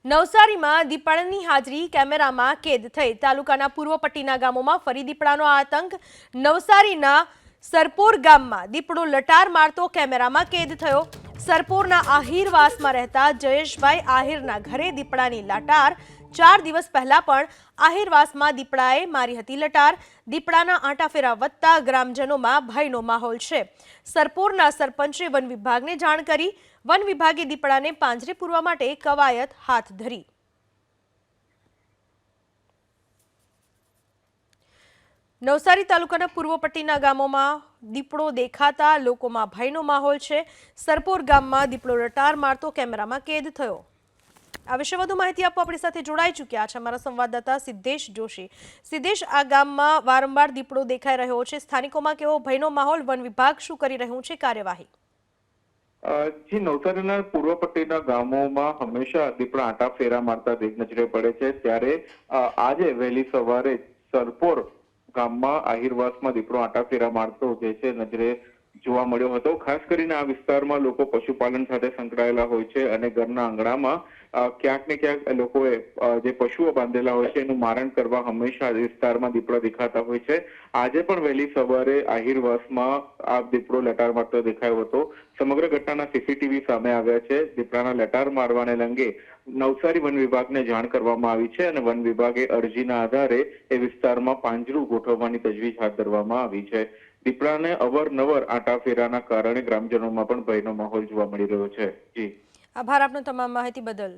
નવસારીમાં દીપડાની હાજરી કેમેરામાં કેદ થઈ। તાલુકાના પૂર્વ પટ્ટીના ગામોમાં ફરી દીપડાનો આતંક। નવસારીના સરપોર ગામમાં દીપડો લટાર મારતો કેમેરામાં કેદ થયો। સરપોરના આહિરવાસમાં રહેતા જયેશભાઈ આહિરના ઘરે દીપડાની લટાર। 4 દિવસ પહેલા પણ આહિરવાસમાં દીપડાએ મારી હતી લટાર। દીપડાના આંટાફેરા વધતા ગ્રામજનોમાં ભયનો માહોલ છે। સરપોરના સરપંચે વન વિભાગને જાણ કરી। વન વિભાગે દીપડાને પાંજરે પૂરવા માટે કવાયત હાથ ધરી। નવસારી તાલુકાના પૂર્વ પટ્ટીના ગામોમાં દીપડો દેખાતા લોકોમાં ભયનો માહોલ છે। સરપોર ગામમાં દીપડો લટાર મારતો કેમેરામાં કેદ થયો। આ વિશે વધુ માહિતી આપવા આપણી સાથે જોડાઈ ચૂક્યા છે અમારા સંવાદદાતા સિદ્ધેશ જોશી। સિદ્ધેશ, આ ગામમાં વારંવાર દીપડો દેખાઈ રહ્યો છે, સ્થાનિકોમાં કેવો ભયનો માહોલ, વન વિભાગ શું કરી રહ્યું છે કાર્યવાહી? જી, નવસારીના પૂર્વ પટ્ટીના ગામોમાં હંમેશા દીપડા આંટા ફેરા મારતા નજરે પડે છે। ત્યારે આજે વહેલી સવારે સરપોર ગામમાં આહિરવાસમાં દીપડો આંટા ફેરા મારતો જે છે નજરે જોવા મળ્યો હતો। ખાસ કરીને આ વિસ્તારમાં લોકો પશુપાલન સાથે સંકળાયેલા હોય છે અને ઘરના આંગણામાં ક્યાંક ને ક્યાંક લોકોએ જે પશુઓ બાંધેલા હોય છે એનું મારણ કરવા હંમેશા વિસ્તારમાં દીપડા દેખાતા હોય છે। આજે પણ વહેલી સવારે આહિરવાસમાં આ દીપડો લટાર મારતો દેખાયો હતો। સમગ્ર ઘટનાના સીસીટીવી સામે આવ્યા છે। દીપડાના લટાર મારવાને લંગે નવસારી વન વિભાગને જાણ કરવામાં આવી છે અને વન વિભાગે અરજીના આધારે એ વિસ્તારમાં પાંજરું ગોઠવવાની તજવીજ હાથ ધરવામાં આવી છે। દીપડાને અવારનવાર આંટા ફેરાના કારણે ગ્રામજનોમાં પણ ભયનો માહોલ જોવા મળી રહ્યો છે। જી, આભાર આપનો તમામ માહિતી બદલ।